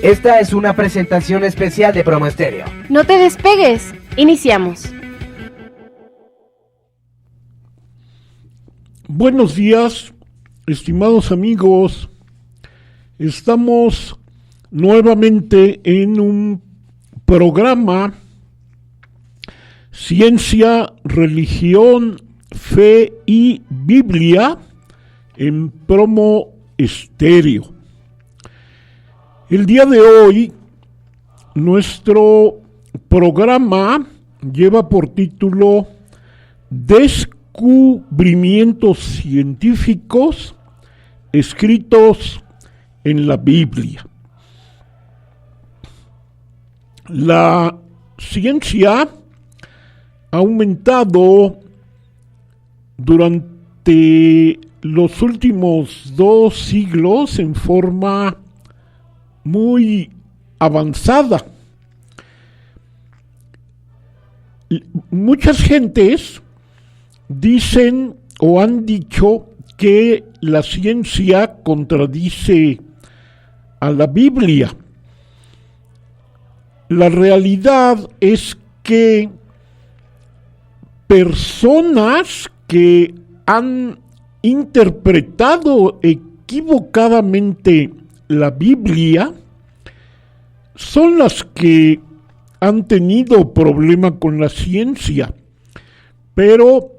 Esta es una presentación especial de Promo Estéreo. No te despegues. Iniciamos. Buenos días, estimados amigos. Estamos nuevamente en un programa Ciencia, Religión, Fe y Biblia en Promo Estéreo. El día de hoy, nuestro programa lleva por título Descubrimientos científicos escritos en la Biblia. La ciencia ha aumentado durante los últimos 2 siglos en forma muy avanzada. Muchas gentes dicen o han dicho que la ciencia contradice a la Biblia. La realidad es que personas que han interpretado equivocadamente la Biblia son las que han tenido problema con la ciencia, pero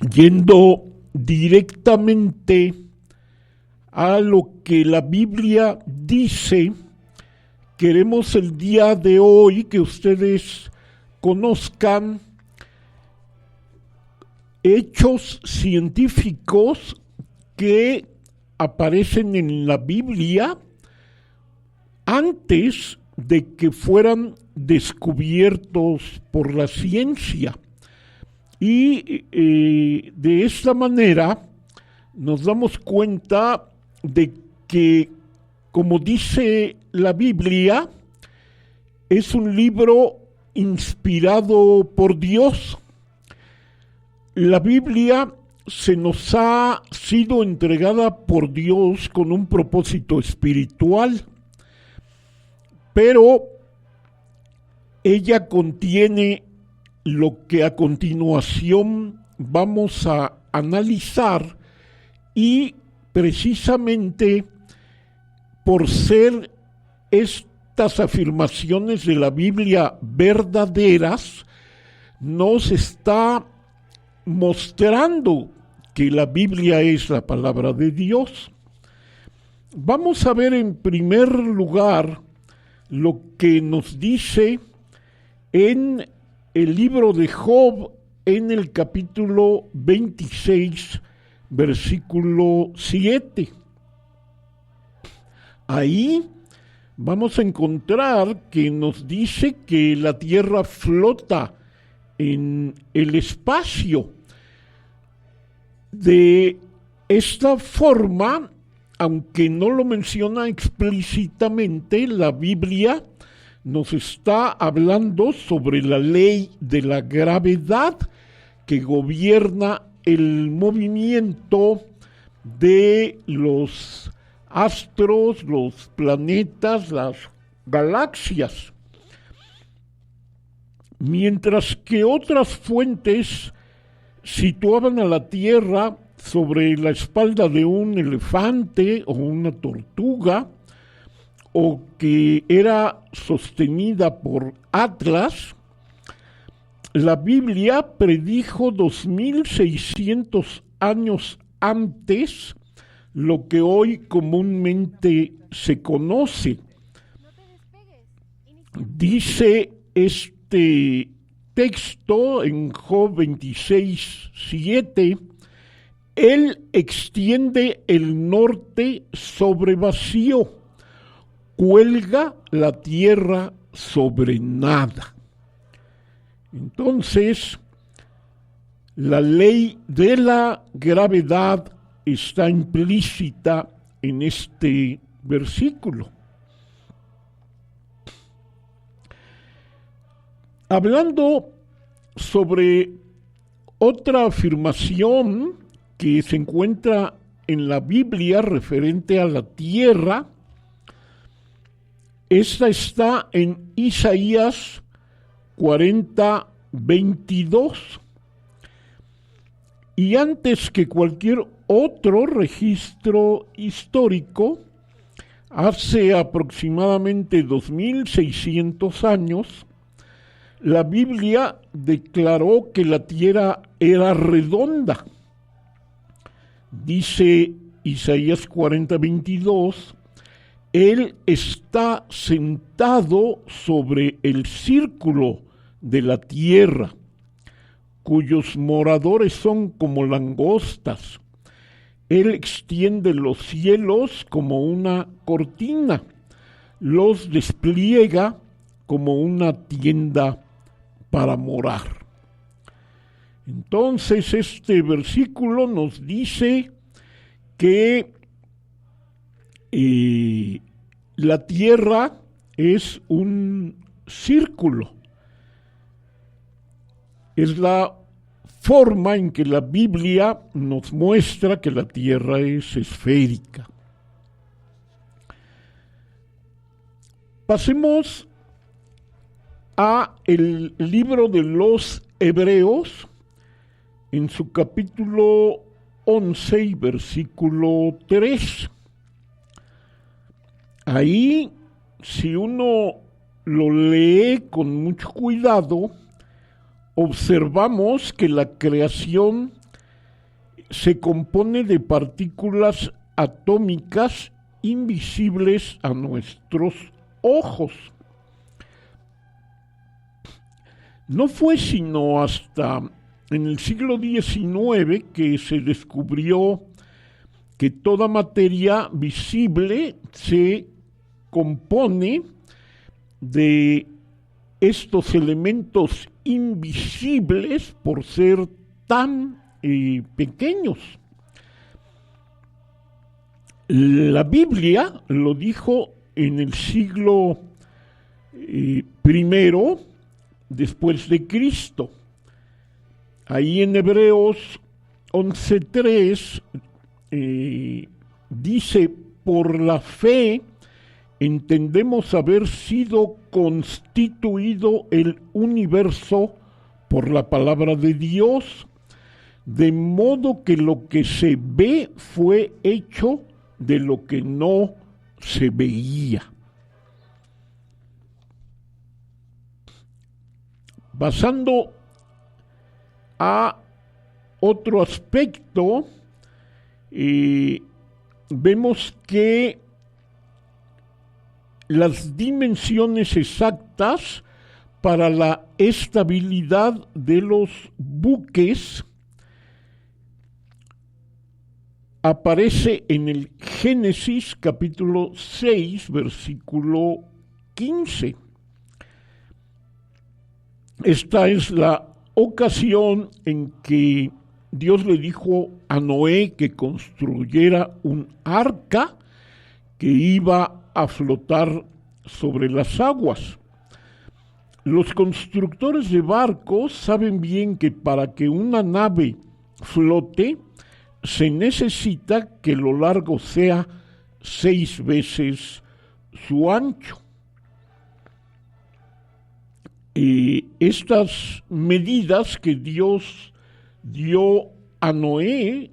yendo directamente a lo que la Biblia dice, queremos el día de hoy que ustedes conozcan hechos científicos que aparecen en la Biblia antes de que fueran descubiertos por la ciencia. Y de esta manera nos damos cuenta de que, como dice la Biblia, es un libro inspirado por Dios. La Biblia se nos ha sido entregada por Dios con un propósito espiritual, pero ella contiene lo que a continuación vamos a analizar, y precisamente por ser estas afirmaciones de la Biblia verdaderas, nos está mostrando que la Biblia es la palabra de Dios. Vamos a ver en primer lugar lo que nos dice en el libro de Job, en el capítulo 26, versículo 7. Ahí vamos a encontrar que nos dice que la tierra flota en el espacio. De esta forma, aunque no lo menciona explícitamente, la Biblia nos está hablando sobre la ley de la gravedad que gobierna el movimiento de los astros, los planetas, las galaxias. Mientras que otras fuentes situaban a la Tierra sobre la espalda de un elefante o una tortuga, o que era sostenida por Atlas, la Biblia predijo 2600 años antes lo que hoy comúnmente se conoce. Dice este texto en Job 26:7, Él extiende el norte sobre vacío, cuelga la tierra sobre nada. Entonces, la ley de la gravedad está implícita en este versículo. Hablando sobre otra afirmación que se encuentra en la Biblia referente a la tierra, Esta está en Isaías 40:22. Y antes que cualquier otro registro histórico, hace aproximadamente 2600 años, la Biblia declaró que la tierra era redonda. Dice Isaías 40:22, Él está sentado sobre el círculo de la tierra, cuyos moradores son como langostas. Él extiende los cielos como una cortina, los despliega como una tienda para morar. Entonces este versículo nos dice que la tierra es un círculo. Es la forma en que la Biblia nos muestra que la tierra es esférica. Pasemos a el libro de los Hebreos, en su capítulo 11 y versículo 3. Ahí, si uno lo lee con mucho cuidado, observamos que la creación se compone de partículas atómicas invisibles a nuestros ojos. No fue sino hasta en el siglo XIX que se descubrió que toda materia visible se compone de estos elementos invisibles por ser tan pequeños. La Biblia lo dijo en el siglo primero después de Cristo. Ahí en Hebreos 11:3 dice, por la fe entendemos haber sido constituido el universo por la palabra de Dios, de modo que lo que se ve fue hecho de lo que no se veía. Pasando a otro aspecto, vemos que las dimensiones exactas para la estabilidad de los buques aparece en el Génesis capítulo 6, versículo 15. Esta es la ocasión en que Dios le dijo a Noé que construyera un arca que iba a flotar sobre las aguas. Los constructores de barcos saben bien que para que una nave flote se necesita que lo largo sea 6 veces su ancho. Estas medidas que Dios dio a Noé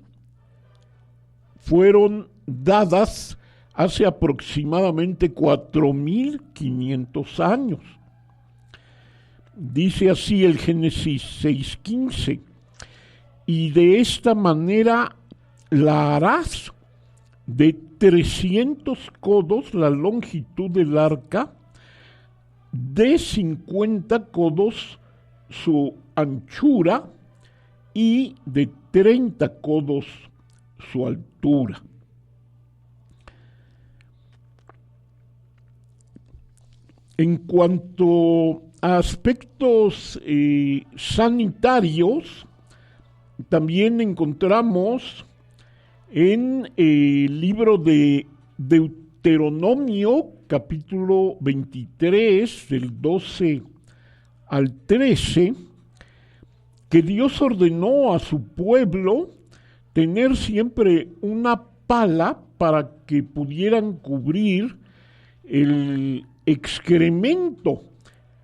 fueron dadas hace aproximadamente 4.500 años. Dice así el Génesis 6:15, y de esta manera la harás de 300 codos la longitud del arca, de 50 codos su anchura y de 30 codos su altura. En cuanto a aspectos sanitarios, también encontramos en el libro de Deuteronomio, capítulo 23, del 12 al 13, que Dios ordenó a su pueblo tener siempre una pala para que pudieran cubrir el excremento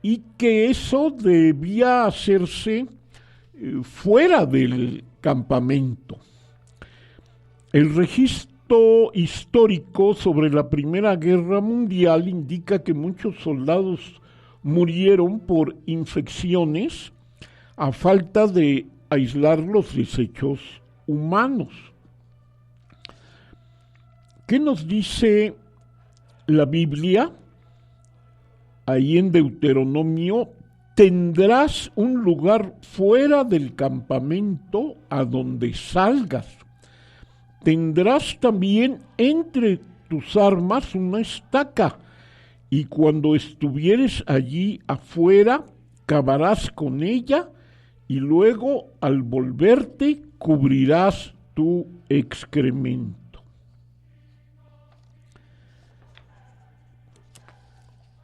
y que eso debía hacerse fuera del campamento. El registro histórico sobre la Primera Guerra Mundial indica que muchos soldados murieron por infecciones a falta de aislar los desechos humanos. ¿Qué nos dice la Biblia? Ahí en Deuteronomio: tendrás un lugar fuera del campamento a donde salgas. Tendrás también entre tus armas una estaca, y cuando estuvieres allí afuera, cavarás con ella, y luego al volverte cubrirás tu excremento.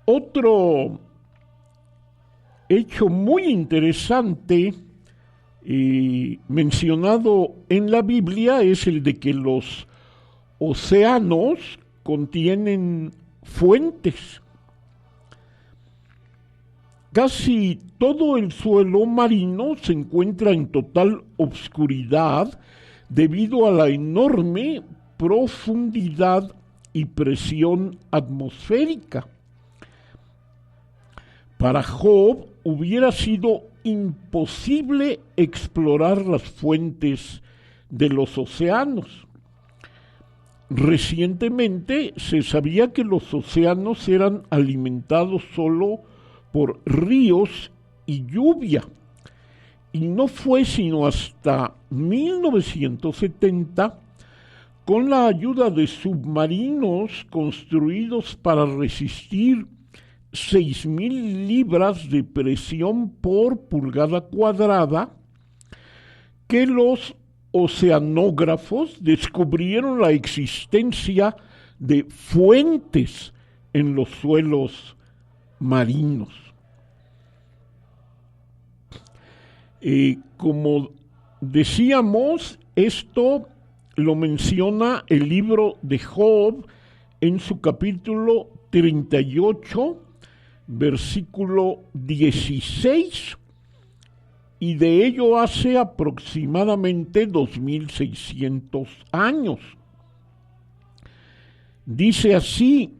Otro hecho muy interesante mencionado en la Biblia es el de que los océanos contienen fuentes. Casi todo el suelo marino se encuentra en total obscuridad debido a la enorme profundidad y presión atmosférica. Para Job hubiera sido imposible explorar las fuentes de los océanos. Recientemente se sabía que los océanos eran alimentados solo por ríos y lluvia, y no fue sino hasta 1970, con la ayuda de submarinos construidos para resistir 6,000 libras de presión por pulgada cuadrada, que los oceanógrafos descubrieron la existencia de fuentes en los suelos marinos. Como decíamos, esto lo menciona el libro de Job en su capítulo 38, versículo 16, y de ello hace aproximadamente 2600 años. Dice así: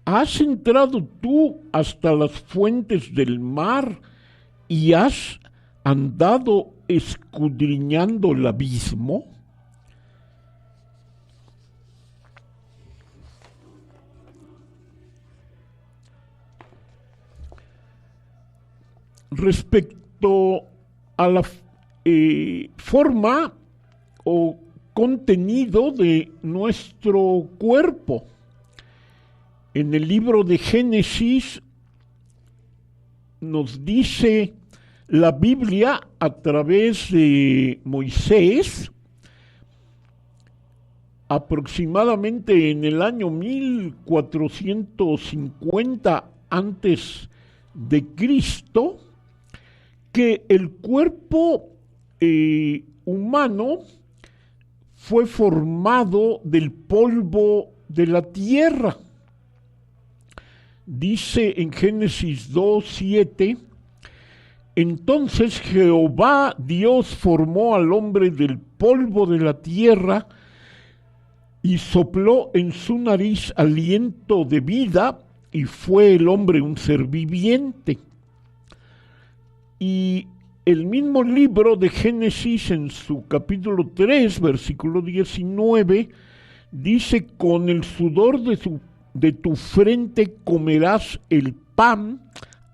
¿has entrado tú hasta las fuentes del mar y has andado escudriñando el abismo? Respecto a la forma o contenido de nuestro cuerpo, en el libro de Génesis nos dice la Biblia a través de Moisés, aproximadamente en el año 1450 antes de Cristo, que el cuerpo humano fue formado del polvo de la tierra. Dice en Génesis 2:7: entonces Jehová Dios formó al hombre del polvo de la tierra y sopló en su nariz aliento de vida, y fue el hombre un ser viviente. Y el mismo libro de Génesis, en su capítulo 3, versículo 19, dice: con el sudor de tu frente comerás el pan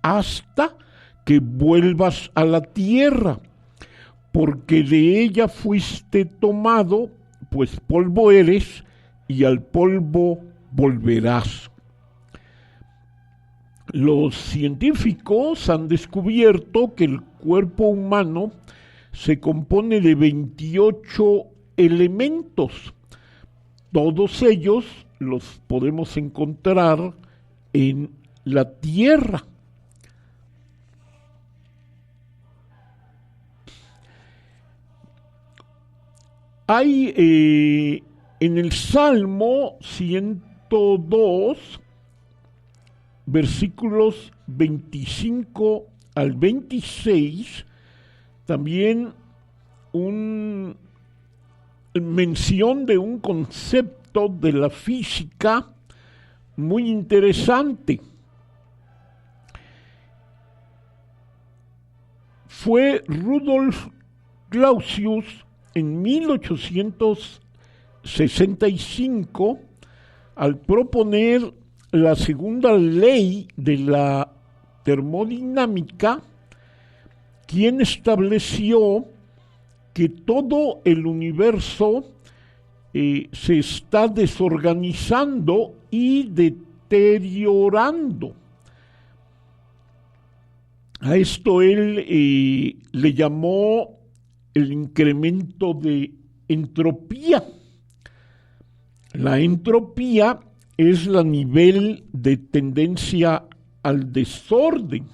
hasta que vuelvas a la tierra, porque de ella fuiste tomado, pues polvo eres, y al polvo volverás. Los científicos han descubierto que el cuerpo humano se compone de 28 elementos. Todos ellos los podemos encontrar en la tierra. Hay en el Salmo 102, versículos 25 al 26, también mención de un concepto de la física muy interesante. Fue Rudolf Clausius en 1865 al proponer la segunda ley de la termodinámica, quien estableció que todo el universo se está desorganizando y deteriorando. A esto él le llamó el incremento de entropía. La entropía es el nivel de tendencia al desorden.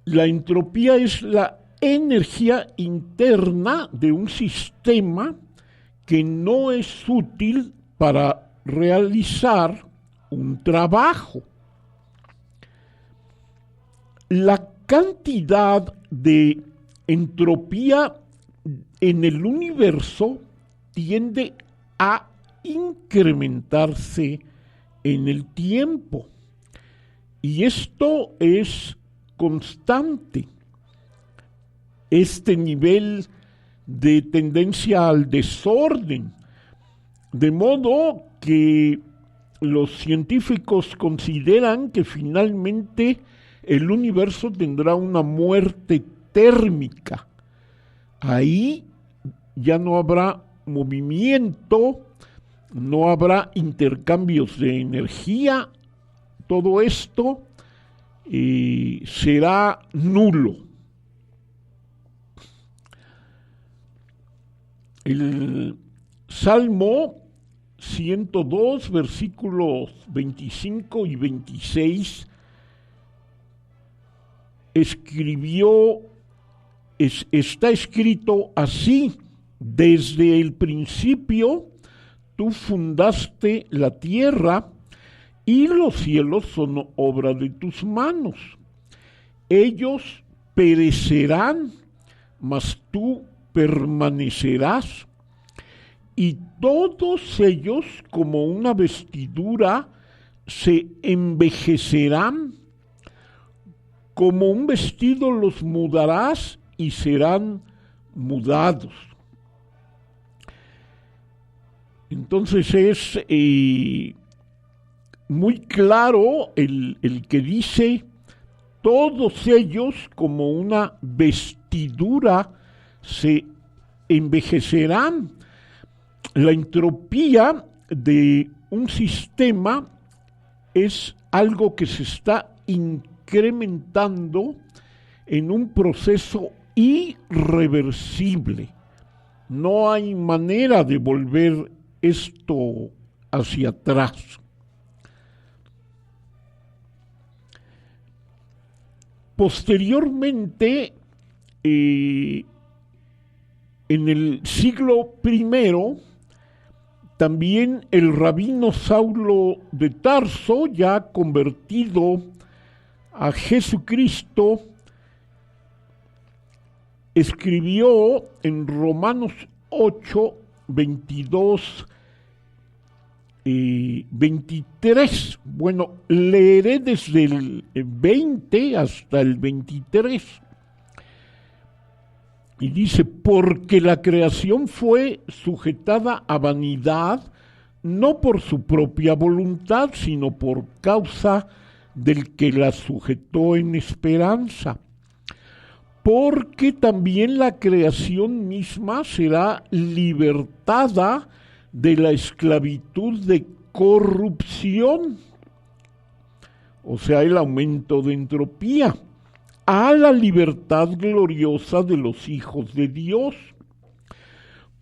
La entropía es la energía interna de un sistema que no es útil para realizar un trabajo. La cantidad de entropía en el universo tiende a incrementarse en el tiempo. Y esto es constante. Este nivel de tendencia al desorden, de modo que los científicos consideran que finalmente el universo tendrá una muerte térmica. Ahí ya no habrá movimiento, no habrá intercambios de energía, todo esto será nulo. El Salmo 102, versículos 25 y 26, está escrito así: desde el principio tú fundaste la tierra y los cielos son obra de tus manos. Ellos perecerán, mas tú permanecerás, y todos ellos como una vestidura se envejecerán, como un vestido los mudarás y serán mudados. Entonces es muy claro el que dice: todos ellos como una vestidura se envejecerán. La entropía de un sistema es algo que se está incrementando en un proceso irreversible. No hay manera de volver esto hacia atrás. Posteriormente, en el siglo I, también el rabino Saulo de Tarso, ya convertido a Jesucristo, escribió en Romanos 8, 22 y 23. Bueno, leeré desde el 20 hasta el 23. Y dice: porque la creación fue sujetada a vanidad, no por su propia voluntad, sino por causa del que la sujetó en esperanza. Porque también la creación misma será libertada de la esclavitud de corrupción, o sea, el aumento de entropía, a la libertad gloriosa de los hijos de Dios.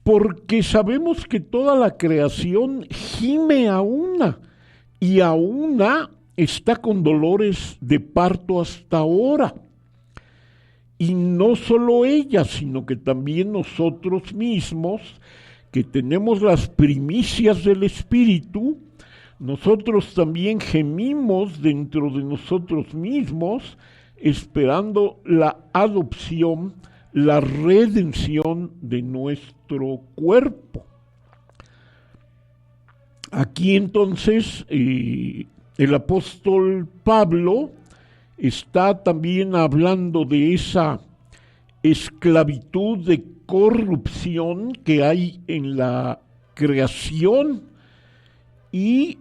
Porque sabemos que toda la creación gime a una, y a una está con dolores de parto hasta ahora. Y no solo ella, sino que también nosotros mismos, que tenemos las primicias del Espíritu, nosotros también gemimos dentro de nosotros mismos, esperando la adopción, la redención de nuestro cuerpo. Aquí entonces el apóstol Pablo está también hablando de esa esclavitud de corrupción que hay en la creación y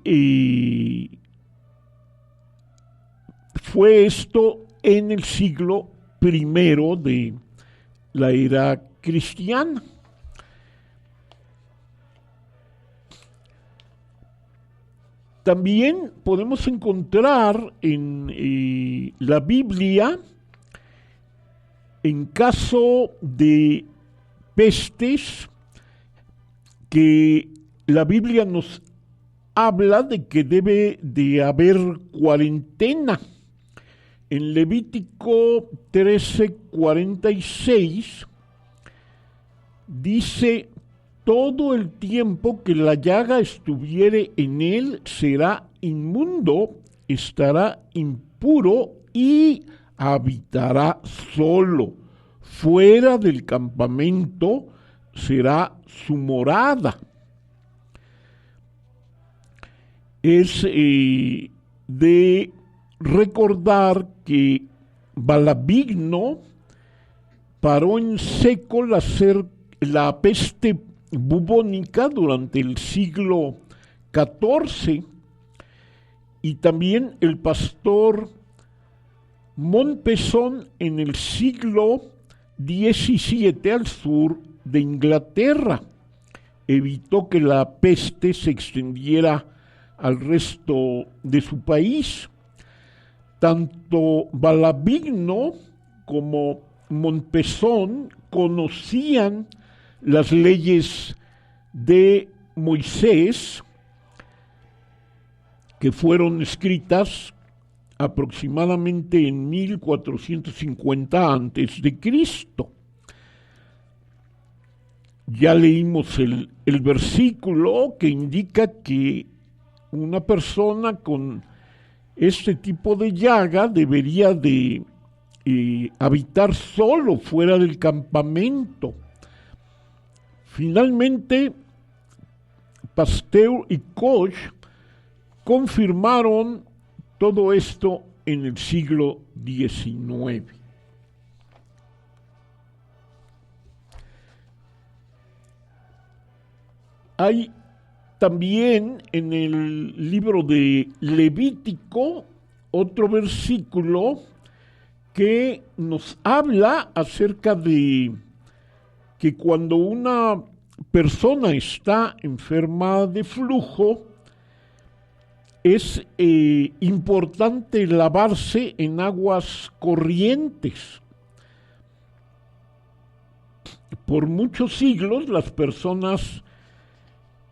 fue esto en el siglo I de la era cristiana. También podemos encontrar en la Biblia, en caso de pestes, que la Biblia nos habla de que debe de haber cuarentena. En Levítico 13:46 dice: todo el tiempo que la llaga estuviere en él será inmundo, estará impuro y habitará solo. Fuera del campamento será su morada. Es de recordar que Balabigno paró en seco la peste bubónica durante el siglo XIV y también el pastor Montpesson en el siglo XVII al sur de Inglaterra. Evitó que la peste se extendiera al resto de su país. Tanto Balabigno como Montpesson conocían las leyes de Moisés, que fueron escritas aproximadamente en 1450 a.C. Ya leímos el versículo que indica que una persona con este tipo de llaga debería de habitar solo fuera del campamento. Finalmente, Pasteur y Koch confirmaron todo esto en el siglo XIX. Hay también en el libro de Levítico otro versículo que nos habla acerca de que cuando una persona está enferma de flujo, es importante lavarse en aguas corrientes. Por muchos siglos las personas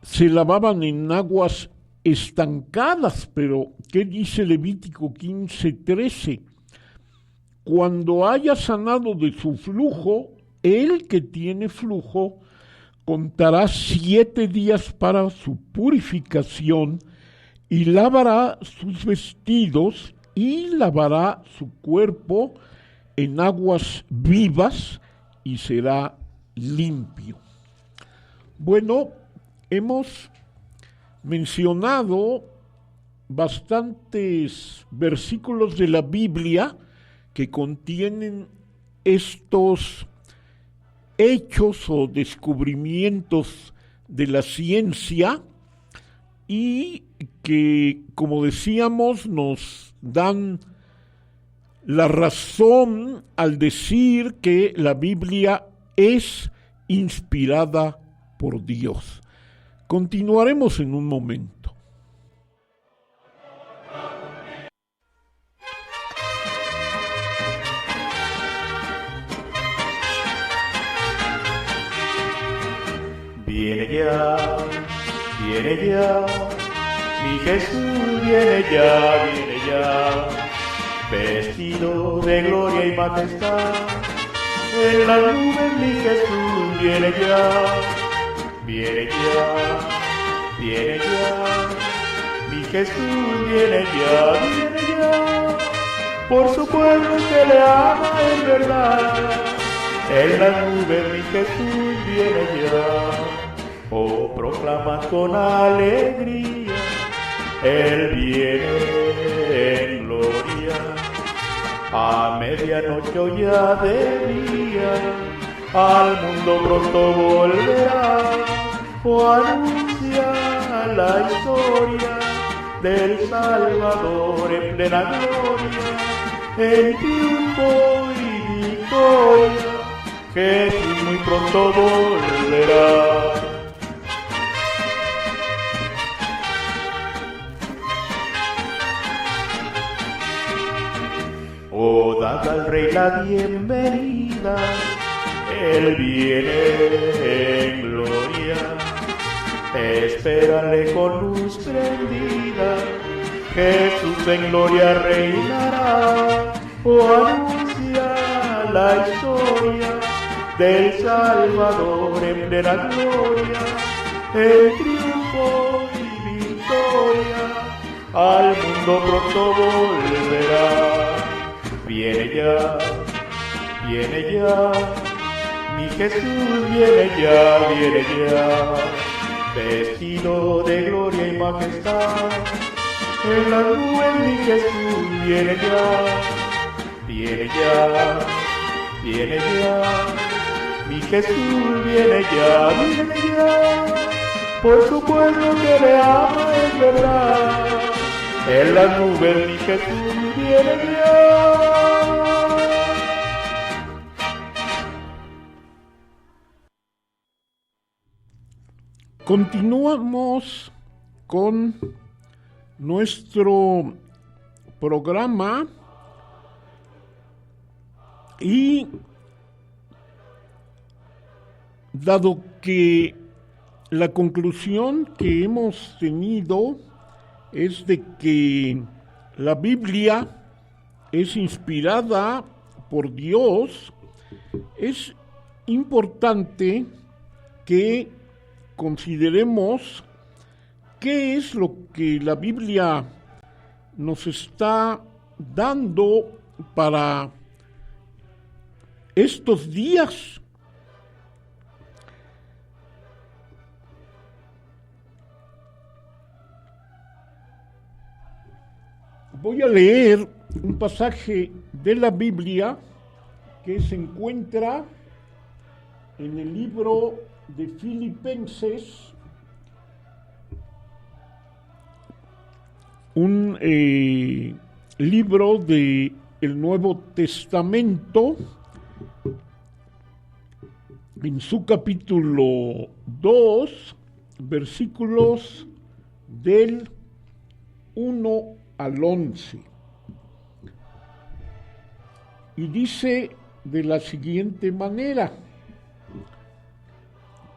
se lavaban en aguas estancadas, pero ¿qué dice Levítico 15:13? Cuando haya sanado de su flujo, el que tiene flujo contará 7 días para su purificación y lavará sus vestidos y lavará su cuerpo en aguas vivas y será limpio. Bueno, hemos mencionado bastantes versículos de la Biblia que contienen estos hechos o descubrimientos de la ciencia y que, como decíamos, nos dan la razón al decir que la Biblia es inspirada por Dios. Continuaremos en un momento. Viene ya, mi Jesús viene ya, vestido de gloria y majestad, en la nube mi Jesús viene ya, viene ya, mi Jesús viene ya, por su pueblo que le ama en verdad. En las nubes mi Jesús viene ya, oh proclama con alegría, Él viene en gloria. A medianoche o ya de día, al mundo pronto volverá, o anuncia la historia del Salvador en plena gloria, en triunfo y victoria, Jesús muy pronto volverá. Oh, dad al Rey la bienvenida, Él viene en gloria. Espérale con luz prendida, Jesús en gloria reinará. Oh, anuncia la historia del Salvador en plena gloria, en triunfo y victoria, al mundo pronto volverá. Viene ya, mi Jesús viene ya, vestido de gloria y majestad. En las nubes mi Jesús viene ya, viene ya, mi Jesús viene ya, por su pueblo que le ama en verdad. En las nubes mi Jesús viene ya. Continuamos con nuestro programa y dado que la conclusión que hemos tenido es de que la Biblia es inspirada por Dios, es importante que consideremos qué es lo que la Biblia nos está dando para estos días. Voy a leer un pasaje de la Biblia que se encuentra en el libro de Filipenses, un libro del Nuevo Testamento, en su capítulo 2, versículos del 1 al 11. Y dice de la siguiente manera: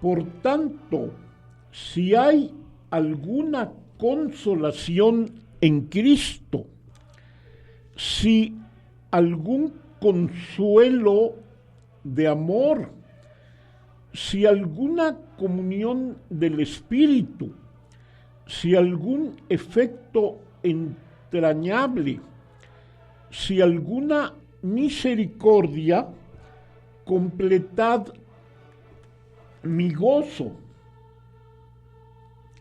por tanto, si hay alguna consolación en Cristo, si algún consuelo de amor, si alguna comunión del Espíritu, si algún efecto entrañable, si alguna misericordia, completad mi gozo,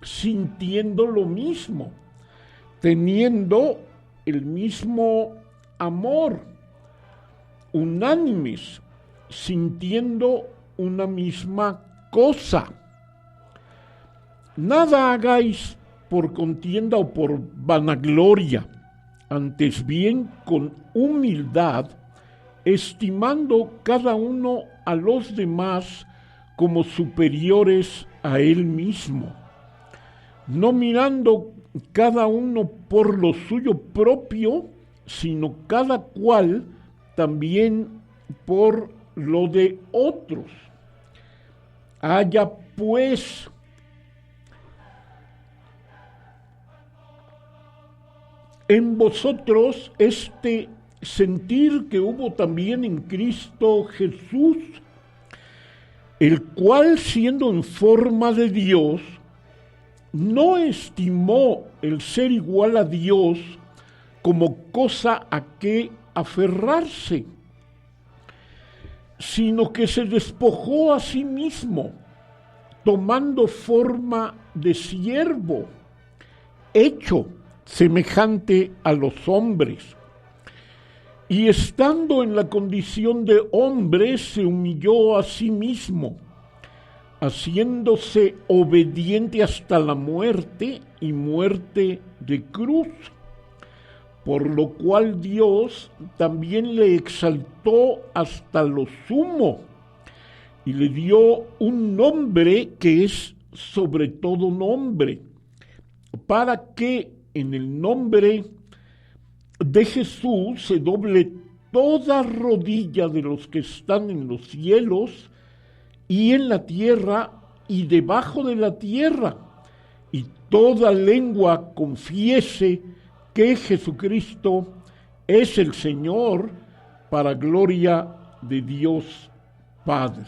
sintiendo lo mismo, teniendo el mismo amor, unánimes, sintiendo una misma cosa. Nada hagáis por contienda o por vanagloria, antes bien con humildad, estimando cada uno a los demás como superiores a él mismo, no mirando cada uno por lo suyo propio, sino cada cual también por lo de otros. Haya pues en vosotros este sentir que hubo también en Cristo Jesús, el cual, siendo en forma de Dios, no estimó el ser igual a Dios como cosa a que aferrarse, sino que se despojó a sí mismo, tomando forma de siervo, hecho semejante a los hombres. Y estando en la condición de hombre, se humilló a sí mismo, haciéndose obediente hasta la muerte y muerte de cruz, por lo cual Dios también le exaltó hasta lo sumo y le dio un nombre que es sobre todo nombre, para que en el nombre de Jesús se doble toda rodilla de los que están en los cielos y en la tierra y debajo de la tierra, y toda lengua confiese que Jesucristo es el Señor, para gloria de Dios Padre.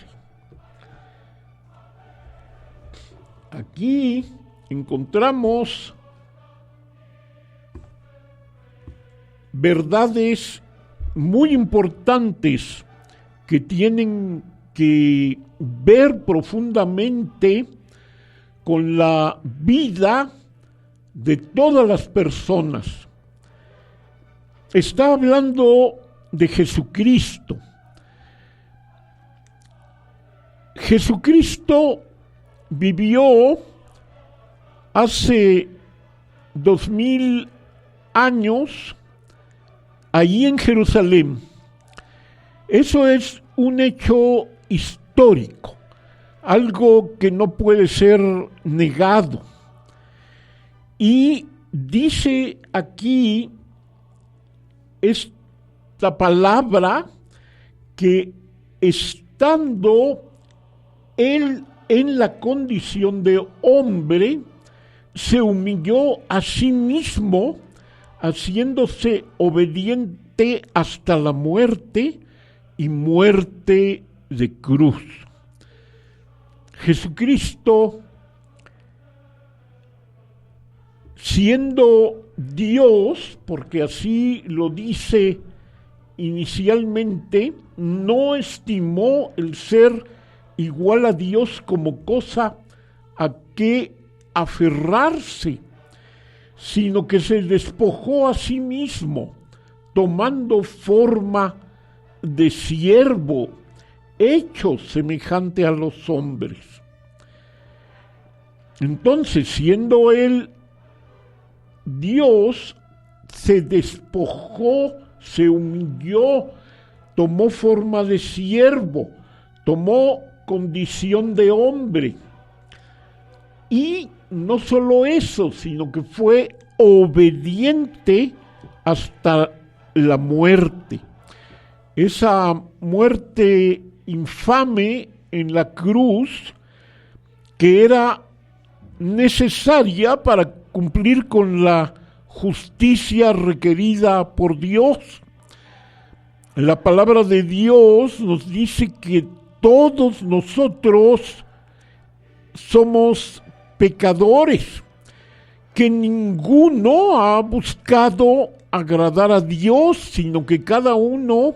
Aquí encontramos verdades muy importantes que tienen que ver profundamente con la vida de todas las personas. Está hablando de Jesucristo. Jesucristo vivió hace 2000 años allí en Jerusalén. Eso es un hecho histórico, algo que no puede ser negado. Y dice aquí esta palabra que estando él en la condición de hombre, se humilló a sí mismo, haciéndose obediente hasta la muerte y muerte de cruz. Jesucristo, siendo Dios, porque así lo dice inicialmente, no estimó el ser igual a Dios como cosa a que aferrarse, sino que se despojó a sí mismo, tomando forma de siervo, hecho semejante a los hombres. Entonces, siendo él Dios, se despojó, se humilló, tomó forma de siervo, tomó condición de hombre. Y no solo eso, sino que fue obediente hasta la muerte. Esa muerte infame en la cruz, que era necesaria para cumplir con la justicia requerida por Dios. La palabra de Dios nos dice que todos nosotros somos pecadores, que ninguno ha buscado agradar a Dios, sino que cada uno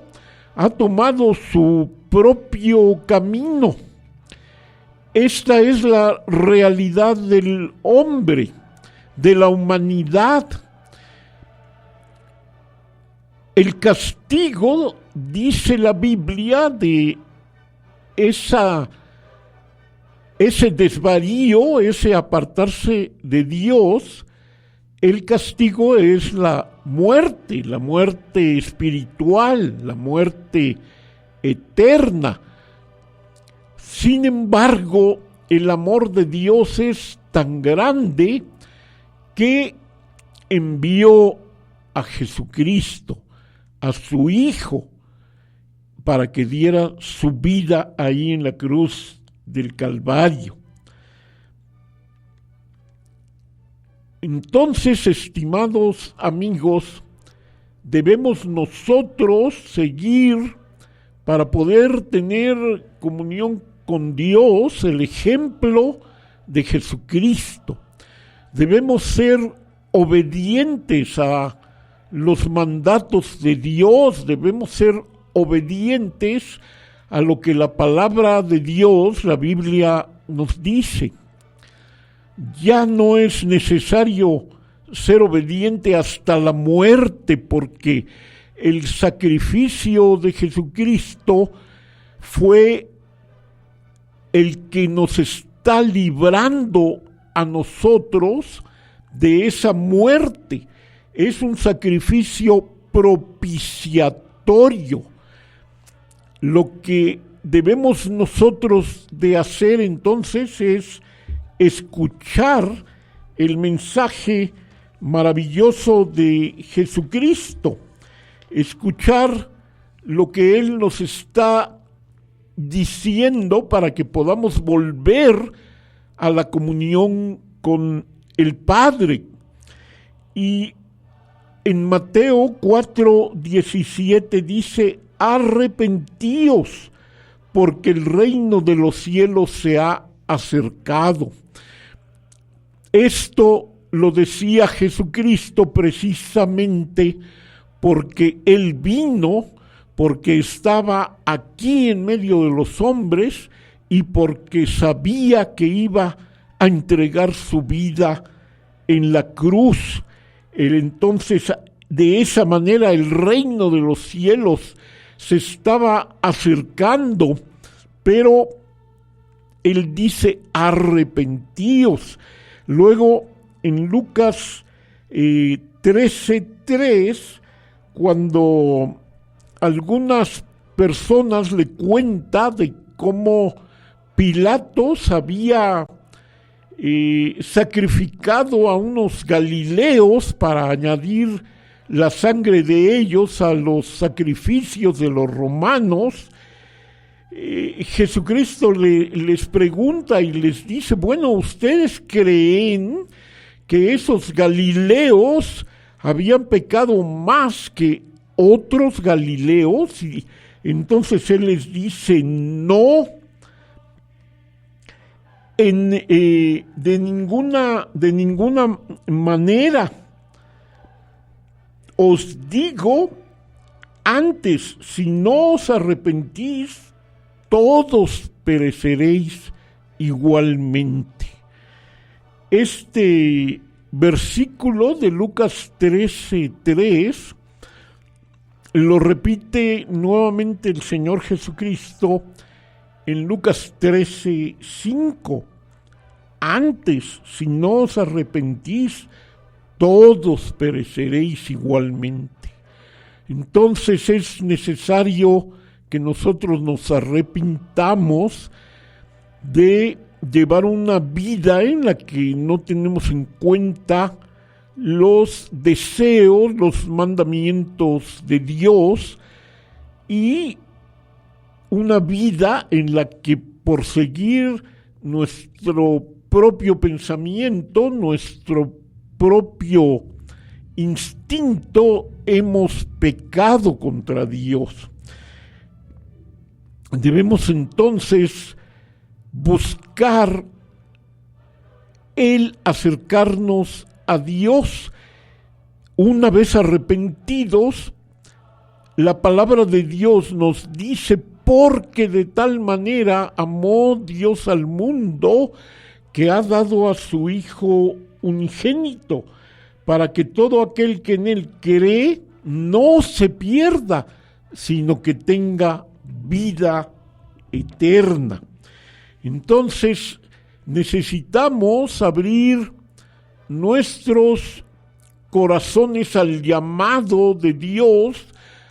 ha tomado su propio camino. Esta es la realidad del hombre, de la humanidad. El castigo, dice la Biblia, de ese desvarío, ese apartarse de Dios, el castigo es la muerte espiritual, la muerte eterna. Sin embargo, el amor de Dios es tan grande que envió a Jesucristo, a su Hijo, para que diera su vida ahí en la cruz del Calvario. Entonces, estimados amigos, debemos nosotros seguir para poder tener comunión con Dios, el ejemplo de Jesucristo. Debemos ser obedientes a los mandatos de Dios, debemos ser obedientes a lo que la palabra de Dios, la Biblia, nos dice. Ya no es necesario ser obediente hasta la muerte, porque el sacrificio de Jesucristo fue el que nos está librando a nosotros de esa muerte. Es un sacrificio propiciatorio. Lo que debemos nosotros de hacer entonces es escuchar el mensaje maravilloso de Jesucristo, escuchar lo que Él nos está diciendo para que podamos volver a la comunión con el Padre. Y en Mateo 4:17 dice: arrepentíos, porque el reino de los cielos se ha acercado. Esto lo decía Jesucristo precisamente porque Él vino, porque estaba aquí en medio de los hombres y porque sabía que iba a entregar su vida en la cruz. Entonces, de esa manera, el reino de los cielos se estaba acercando, pero Él dice: arrepentíos. Luego, en Lucas 13:3, cuando algunas personas le cuentan de cómo Pilatos había sacrificado a unos galileos para añadir la sangre de ellos a los sacrificios de los romanos, Jesucristo les pregunta y les dice: bueno, ¿ustedes creen que esos galileos habían pecado más que otros galileos? Y entonces Él les dice: no, de ninguna manera. Os digo, antes, si no os arrepentís, todos pereceréis igualmente. Este versículo de Lucas 13:3 lo repite nuevamente el Señor Jesucristo en Lucas 13:5. Antes, si no os arrepentís, todos pereceréis igualmente. Entonces es necesario que nosotros nos arrepintamos de llevar una vida en la que no tenemos en cuenta los deseos, los mandamientos de Dios, y una vida en la que por seguir nuestro propio pensamiento, nuestro propio instinto, hemos pecado contra Dios. Debemos entonces buscar el acercarnos a Dios. Una vez arrepentidos, la palabra de Dios nos dice: porque de tal manera amó Dios al mundo, que ha dado a su Hijo unigénito, para que todo aquel que en Él cree no se pierda, sino que tenga vida eterna. Entonces necesitamos abrir nuestros corazones al llamado de Dios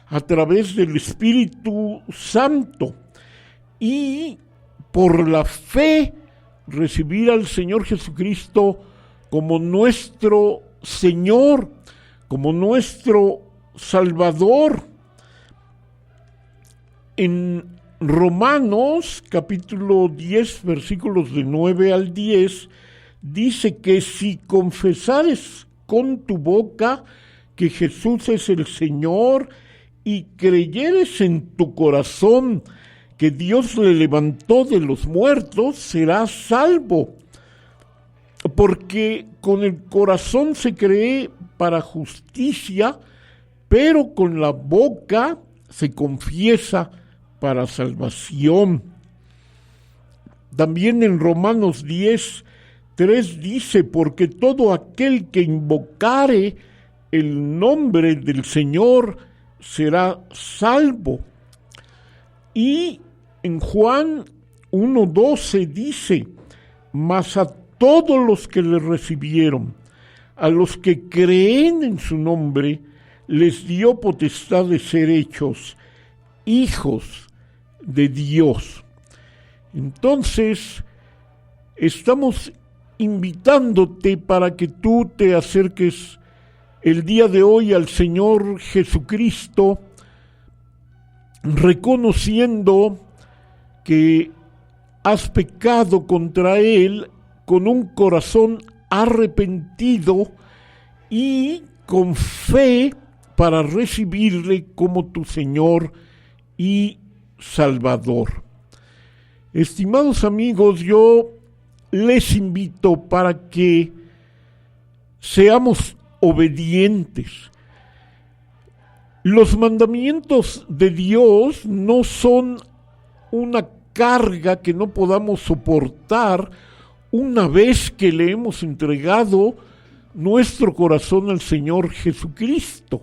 a través del Espíritu Santo y por la fe recibir al Señor Jesucristo como nuestro Señor, como nuestro Salvador. En Romanos capítulo 10, versículos de 9 al 10, dice que si confesares con tu boca que Jesús es el Señor y creyeres en tu corazón que Dios le levantó de los muertos será salvo, porque con el corazón se cree para justicia, pero con la boca se confiesa para salvación. También en Romanos 10:3 dice, porque todo aquel que invocare el nombre del Señor será salvo. Y en Juan 1:12 dice, mas a todos los que le recibieron, a los que creen en su nombre, les dio potestad de ser hechos hijos de Dios. Entonces, estamos invitándote para que tú te acerques el día de hoy al Señor Jesucristo, reconociendo que has pecado contra Él con un corazón arrepentido y con fe para recibirle como tu Señor y Salvador. Estimados amigos, yo les invito para que seamos obedientes. Los mandamientos de Dios no son una carga que no podamos soportar una vez que le hemos entregado nuestro corazón al Señor Jesucristo.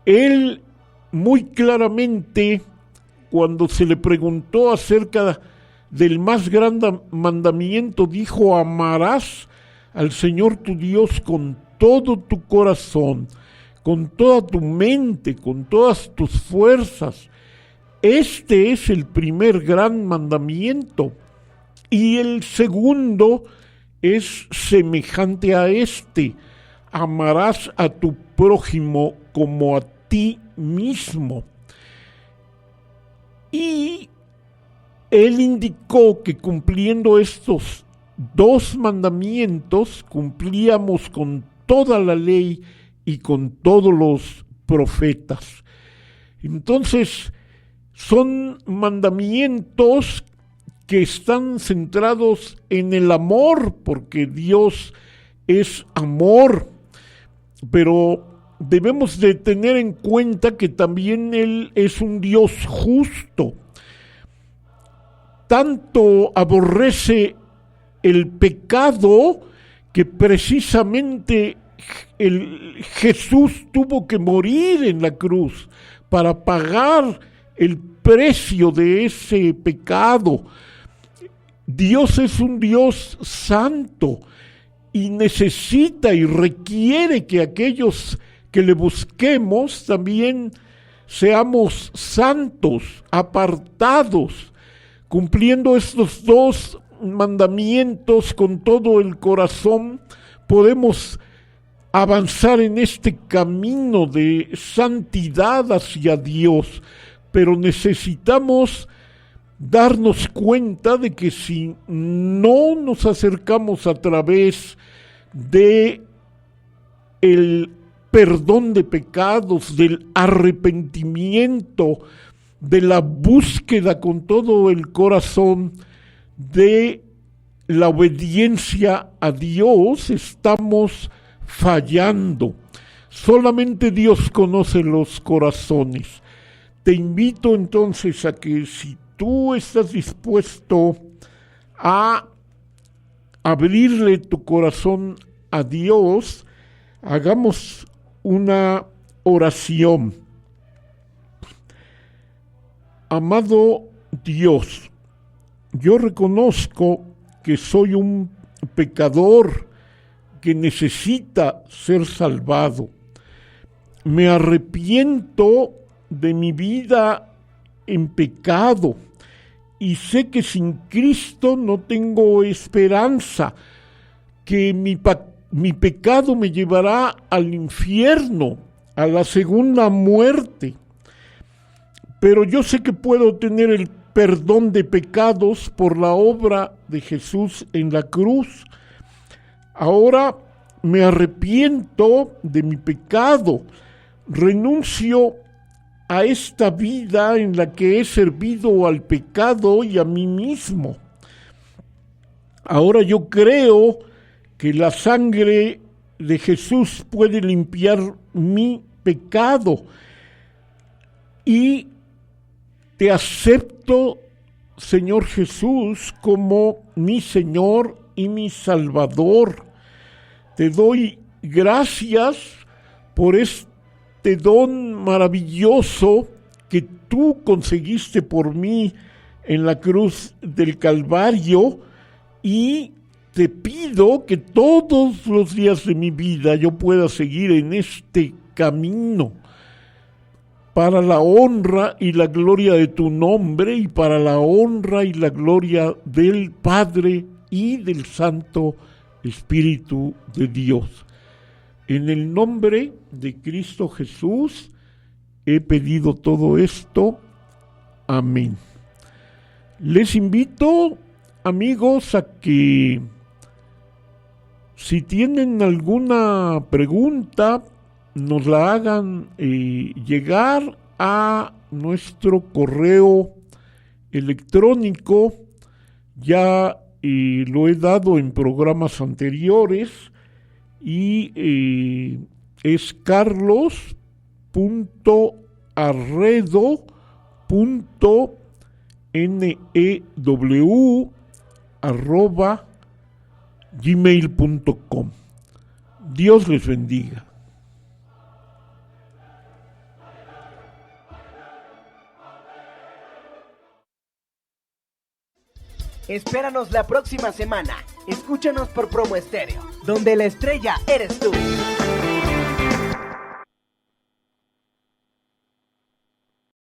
Él muy claramente, cuando se le preguntó acerca del más grande mandamiento, dijo: amarás al Señor tu Dios con todo tu corazón, con toda tu mente, con todas tus fuerzas. Este es el primer gran mandamiento. Y el segundo es semejante a este: amarás a tu prójimo como a ti mismo. Y él indicó que cumpliendo estos dos mandamientos, cumplíamos con toda la ley y con todos los profetas. Entonces, son mandamientos que están centrados en el amor, porque Dios es amor, pero debemos de tener en cuenta que también Él es un Dios justo. Tanto aborrece el pecado que precisamente Jesús tuvo que morir en la cruz para pagar el precio de ese pecado. Dios es un Dios santo y necesita y requiere que aquellos que le busquemos también seamos santos, apartados, cumpliendo estos dos mandamientos con todo el corazón. Podemos avanzar en este camino de santidad hacia Dios, pero necesitamos darnos cuenta de que si no nos acercamos a través de el perdón de pecados, del arrepentimiento, de la búsqueda con todo el corazón, de la obediencia a Dios, estamos fallando. Solamente Dios conoce los corazones. Te invito entonces a que si tú estás dispuesto a abrirle tu corazón a Dios, hagamos una oración. Amado Dios, yo reconozco que soy un pecador que necesita ser salvado. Me arrepiento de mi vida en pecado y sé que sin Cristo no tengo esperanza, que mi pecado me llevará al infierno, a la segunda muerte. Pero yo sé que puedo tener el perdón de pecados por la obra de Jesús en la cruz. Ahora me arrepiento de mi pecado, renuncio a esta vida en la que he servido al pecado y a mí mismo. Ahora yo creo que la sangre de Jesús puede limpiar mi pecado y te acepto, Señor Jesús, como mi Señor y mi Salvador. Te doy gracias por este don maravilloso que tú conseguiste por mí en la cruz del Calvario, y te pido que todos los días de mi vida yo pueda seguir en este camino para la honra y la gloria de tu nombre y para la honra y la gloria del Padre y del Santo Espíritu de Dios. En el nombre de Cristo Jesús he pedido todo esto. Amén. Les invito, amigos, a que si tienen alguna pregunta, nos la hagan llegar a nuestro correo electrónico. Ya lo he dado en programas anteriores y es carlos.arredo.new@gmail.com. Dios les bendiga. Espéranos la próxima semana. Escúchanos por Promo Estéreo, donde la estrella eres tú.